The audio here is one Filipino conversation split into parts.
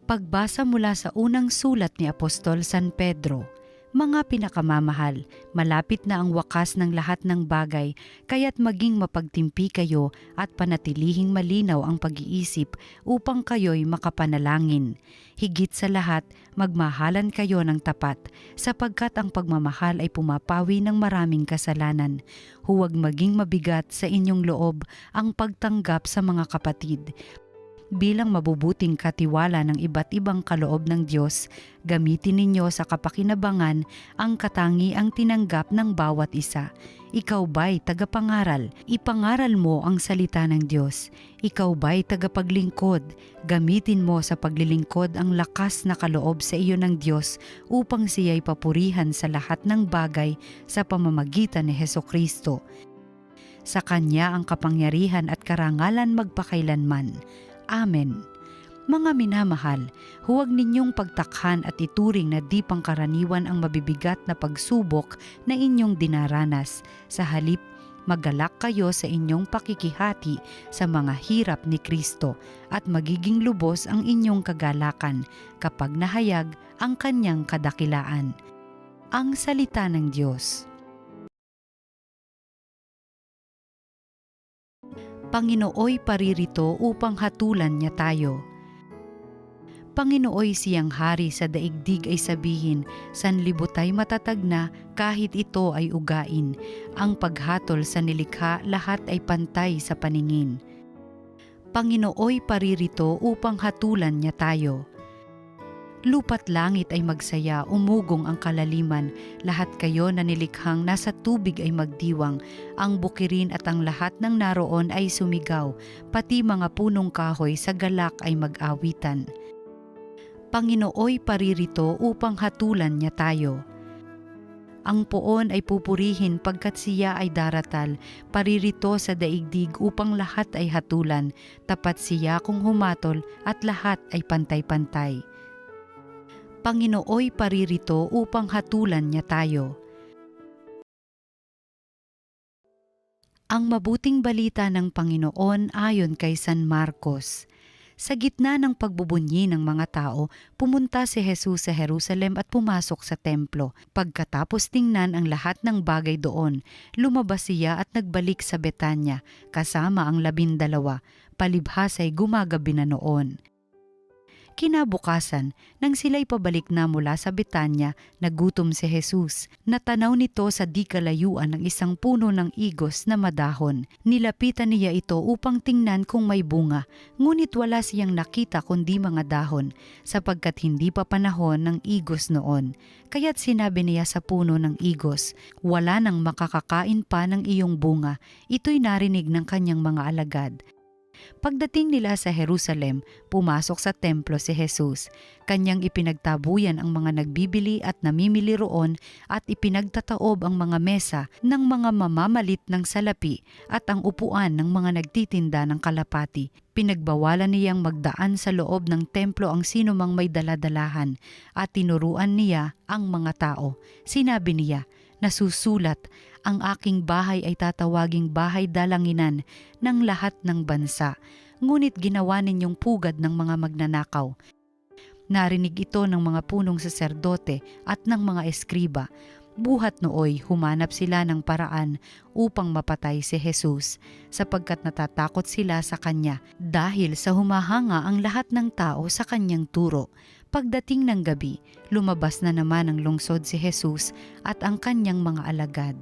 Pagbasa mula sa unang sulat ni Apostol San Pedro. Mga pinakamamahal, malapit na ang wakas ng lahat ng bagay, kaya't maging mapagtimpi kayo at panatilihing malinaw ang pag-iisip upang kayo'y makapanalangin. Higit sa lahat, magmahalan kayo ng tapat, sapagkat ang pagmamahal ay pumapawi ng maraming kasalanan. Huwag maging mabigat sa inyong loob ang pagtanggap sa mga kapatid. Bilang mabubuting katiwala ng iba't ibang kaloob ng Diyos, gamitin ninyo sa kapakinabangan ang katangiang tinanggap ng bawat isa. Ikaw ba'y tagapangaral? Ipangaral mo ang salita ng Diyos. Ikaw ba'y tagapaglingkod? Gamitin mo sa paglilingkod ang lakas na kaloob sa iyo ng Diyos upang siya'y papurihan sa lahat ng bagay sa pamamagitan ni Hesukristo. Sa Kanya ang kapangyarihan at karangalan magpakailanman. Amen. Mga minamahal, huwag ninyong pagtakhan at ituring na di pangkaraniwan ang mabibigat na pagsubok na inyong dinaranas. Sa halip, magalak kayo sa inyong pakikihati sa mga hirap ni Kristo at magiging lubos ang inyong kagalakan kapag nahayag ang Kanyang kadakilaan. Ang salita ng Diyos. Panginooy paririto upang hatulan niya tayo. Panginooy siyang hari sa daigdig ay sabihin, sanlibutay matatag na kahit ito ay ugain. Ang paghatol sa nilikha lahat ay pantay sa paningin. Panginooy paririto upang hatulan niya tayo. Lupa't langit ay magsaya, umugong ang kalaliman, lahat kayo na nilikhang nasa tubig ay magdiwang, ang bukirin at ang lahat ng naroon ay sumigaw, pati mga punong kahoy sa galak ay mag-awitan. Panginooy paririto upang hatulan niya tayo. Ang poon ay pupurihin pagkat siya ay daratal, paririto sa daigdig upang lahat ay hatulan, tapat siya kung humatol at lahat ay pantay-pantay. Panginooy paririto upang hatulan niya tayo. Ang mabuting balita ng Panginoon ayon kay San Marcos. Sa gitna ng pagbubunyi ng mga tao, pumunta si Jesus sa Jerusalem at pumasok sa templo. Pagkatapos tingnan ang lahat ng bagay doon, lumabas siya at nagbalik sa Betanya, kasama ang 12, palibhas ay gumagabi na noon. Kinabukasan, nang sila'y pabalik na mula sa Betanya, nagutom si Jesus. Natanaw nito sa di kalayuan ng isang puno ng igos na madahon. Nilapitan niya ito upang tingnan kung may bunga, ngunit wala siyang nakita kundi mga dahon, sapagkat hindi pa panahon ng igos noon. Kaya't sinabi niya sa puno ng igos, "Wala nang makakakain pa ng iyong bunga." Ito'y narinig ng kanyang mga alagad. Pagdating nila sa Jerusalem, pumasok sa templo si Jesus. Kanyang ipinagtabuyan ang mga nagbibili at namimili roon at ipinagtataob ang mga mesa ng mga mamamalit ng salapi at ang upuan ng mga nagtitinda ng kalapati. Pinagbawalan niyang magdaan sa loob ng templo ang sinumang may daladalahan at tinuruan niya ang mga tao. Sinabi niya, "Nasusulat, ang aking bahay ay tatawaging bahay dalanginan ng lahat ng bansa, ngunit ginawa ninyong pugad ng mga magnanakaw." Narinig ito ng mga punong saserdote at ng mga eskriba. Buhat nooy humanap sila ng paraan upang mapatay si Jesus, sapagkat natatakot sila sa kanya dahil sa humahanga ang lahat ng tao sa kanyang turo. Pagdating ng gabi, lumabas na naman ang lungsod si Jesus at ang kanyang mga alagad.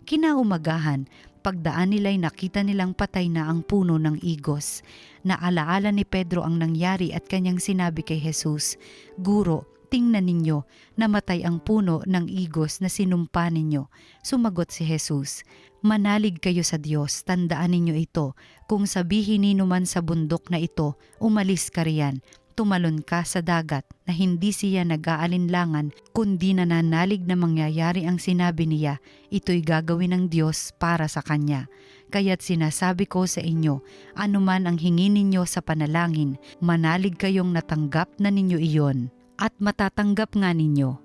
Kinaumagahan, pagdaan nila'y nakita nilang patay na ang puno ng igos. Naalaala ni Pedro ang nangyari at kanyang sinabi kay Jesus, "Guro, tingnan ninyo, namatay ang puno ng igos na sinumpa ninyo." Sumagot si Jesus, "Manalig kayo sa Diyos, tandaan ninyo ito. Kung sabihin ninyo man sa bundok na ito, umalis ka riyan, tumalon ka sa dagat, na hindi siya nag-aalinlangan, kundi nananalig na mangyayari ang sinabi niya, ito'y gagawin ng Diyos para sa kanya. Kaya't sinasabi ko sa inyo, anuman ang hingin ninyo sa panalangin, manalig kayong natanggap na ninyo iyon, at matatanggap nga ninyo.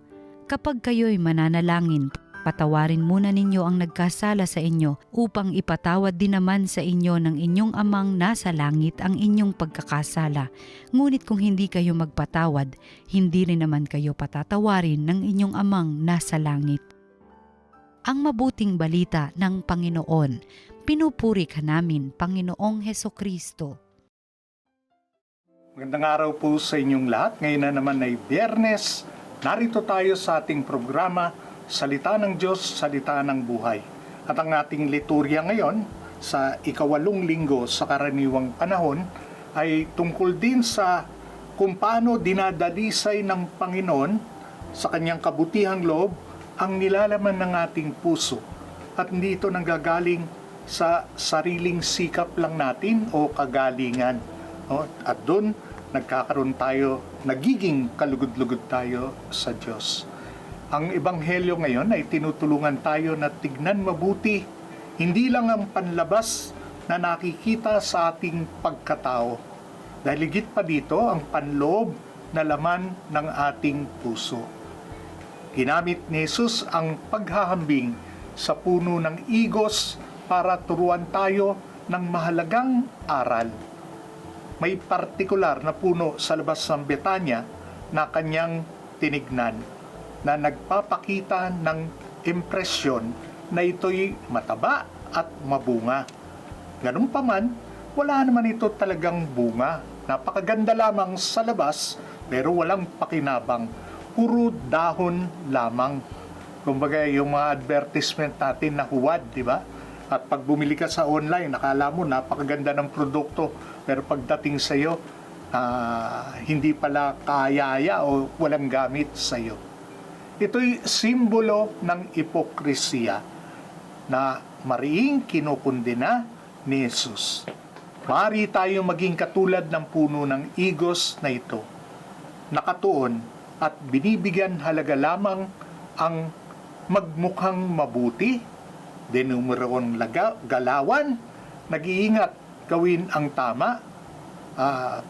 Kapag kayo'y mananalangin, patawarin muna ninyo ang nagkasala sa inyo upang ipatawad din naman sa inyo ng inyong amang nasa langit ang inyong pagkakasala. Ngunit kung hindi kayo magpatawad, hindi rin naman kayo patatawarin ng inyong amang nasa langit. Ang mabuting balita ng Panginoon. Pinupuri ka namin, Panginoong Hesukristo. Magandang araw po sa inyong lahat. Ngayon na naman ay Biyernes. Narito tayo sa ating programa, Salita ng Diyos, Salita ng Buhay. At ang ating liturya ngayon sa ika-8 linggo sa karaniwang panahon ay tungkol din sa kung paano dinadalisay ng Panginoon sa kanyang kabutihang loob ang nilalaman ng ating puso. At hindi ito nanggagaling sa sariling sikap lang natin o kagalingan. At doon, nagkakaroon tayo, nagiging kalugod-lugod tayo sa Diyos. Ang Ebanghelyo ngayon ay tinutulungan tayo na tignan mabuti, hindi lang ang panlabas na nakikita sa ating pagkatao, dahil higit pa dito ang panloob na laman ng ating puso. Ginamit ni Jesus ang paghahambing sa puno ng igos para turuan tayo ng mahalagang aral. May partikular na puno sa labas ng Betanya na kanyang tinignan na nagpapakita ng impresyon na ito'y mataba at mabunga. Ganun pa man, wala naman ito talagang bunga. Napakaganda lamang sa labas pero walang pakinabang. Puro dahon lamang. Kumbaga yung mga advertisement natin na huwad, di ba? At pag bumili ka sa online, nakala mo napakaganda ng produkto. Pero pagdating sa iyo, hindi pala kayaya o walang gamit sa iyo. Ito'y simbolo ng ipokrisiya na mariing kinukundina ni Jesus. Maaari tayo maging katulad ng puno ng igos na ito. Nakatuon at binibigyan halaga lamang ang magmukhang mabuti, denumerong galawan, nag-iingat gawin ang tama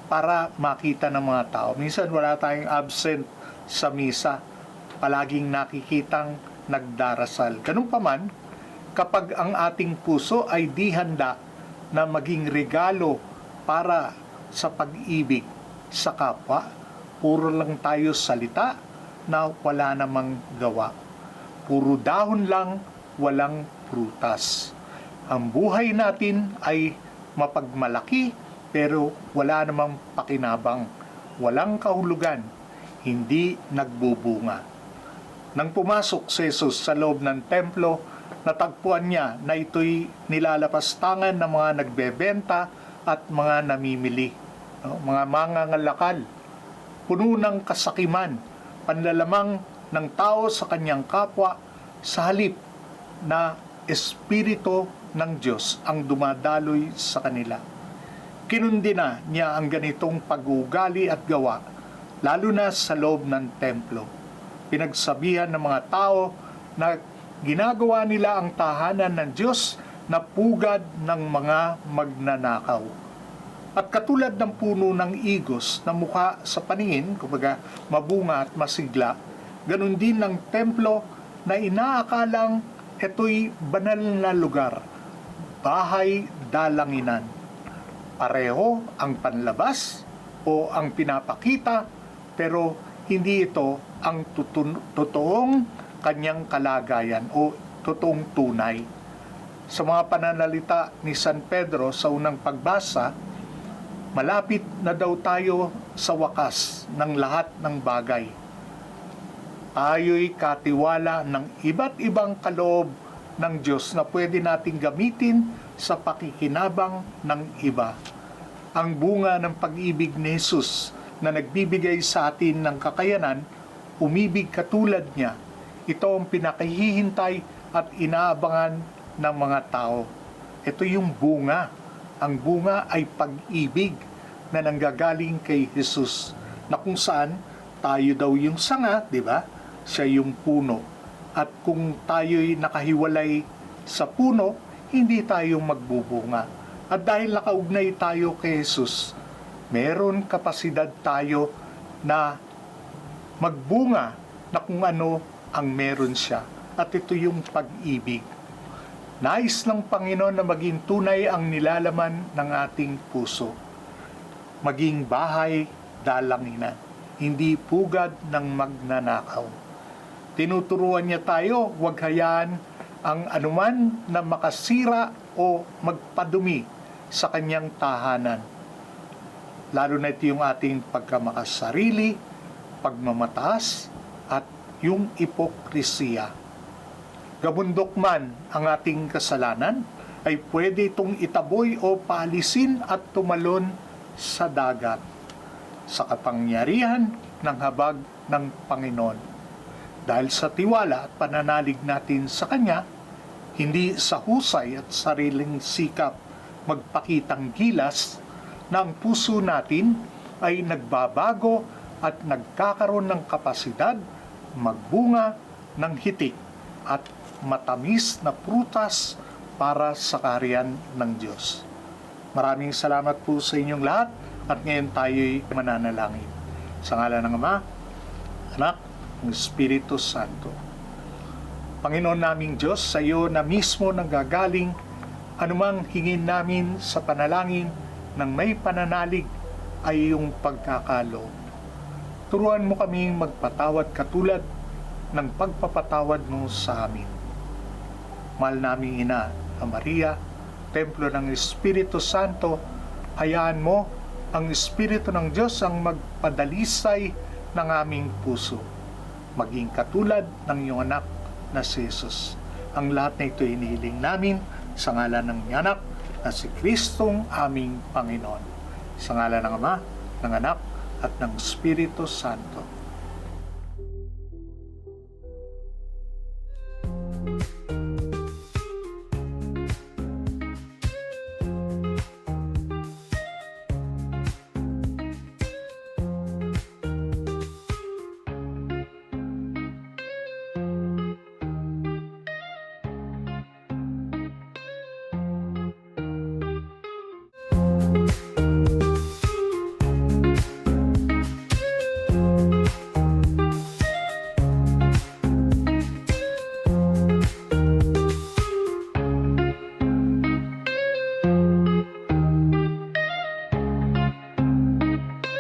para makita ng mga tao. Minsan wala tayong absent sa misa, palaging nakikitang nagdarasal. Ganun pa man, kapag ang ating puso ay di handa na maging regalo para sa pag-ibig sa kapwa, puro lang tayo salita na wala namang gawa. Puro dahon lang, walang prutas. Ang buhay natin ay mapagmalaki pero wala namang pakinabang, walang kahulugan, hindi nagbubunga. Nang pumasok si Jesus sa loob ng templo, natagpuan niya na ito'y nilalapastangan ng mga nagbebenta at mga namimili, mga mangangalakal, puno ng kasakiman, panlalamang ng tao sa kanyang kapwa, sa halip na Espiritu ng Diyos ang dumadaloy sa kanila. Kinundina niya ang ganitong pag-uugali at gawa, lalo na sa loob ng templo. Pinagsabihan ng mga tao na ginagawa nila ang tahanan ng Diyos na pugad ng mga magnanakaw. At katulad ng puno ng igos na mukha sa paningin, kumbaga mabunga at masigla, ganun din ang templo na inaakalang ito'y banal na lugar, bahay dalanginan. Pareho ang panlabas o ang pinapakita, pero hindi ito ang totoong kanyang kalagayan o totoong tunay. Sa mga pananalita ni San Pedro sa unang pagbasa, malapit na daw tayo sa wakas ng lahat ng bagay. Tayo'y katiwala ng iba't ibang kaloob ng Diyos na pwede nating gamitin sa pakikinabang ng iba. Ang bunga ng pag-ibig ni Jesus na nagbibigay sa atin ng kakayanan, umibig katulad niya. Ito ang pinakahihintay at inaabangan ng mga tao. Ito yung bunga. Ang bunga ay pag-ibig na nanggagaling kay Jesus, na kung saan tayo daw yung sanga, di ba? Siya yung puno. At kung tayo'y nakahiwalay sa puno, hindi tayo magbubunga. At dahil nakaugnay tayo kay Jesus, meron kapasidad tayo na magbunga na kung ano ang meron siya. at ito yung pag-ibig. Nais ng Panginoon na maging tunay ang nilalaman ng ating puso. Maging bahay dalanginan, hindi pugad ng magnanakaw. Tinuturuan niya tayo, huwag hayaan ang anuman na makasira o magpadumi sa kanyang tahanan. Lalo na ito yung ating pagkamakasarili, pagmamataas, at yung ipokrisiya. Gabundok man ang ating kasalanan, ay pwede itong itaboy o paalisin at tumalon sa dagat sa kapangyarihan ng habag ng Panginoon. Dahil sa tiwala at pananalig natin sa Kanya, hindi sa husay at sariling sikap magpakitang gilas na ang puso natin ay nagbabago at nagkakaroon ng kapasidad magbunga ng hitik at matamis na prutas para sa kaharian ng Diyos. Maraming salamat po sa inyong lahat at ngayon tayo'y mananalangin. Sa ngalan ng Ama, Anak, ng Espiritu Santo. Panginoon naming Diyos, sa iyo na mismo nanggagaling anumang hingin namin sa panalangin ng may pananalig ay iyong pagkakaloob. Turuan mo kaming magpatawad katulad ng pagpapatawad mo sa amin. Mahal naming Ina na Maria, Templo ng Espiritu Santo, hayaan mo ang Espiritu ng Diyos ang magpadalisay ng aming puso, maging katulad ng iyong anak na si Jesus. Ang lahat na ito inihiling namin sa ngalan ng iyong anak na si Kristong aming Panginoon. Sa ngalan ng Ama, ng Anak, at ng Espiritu Santo.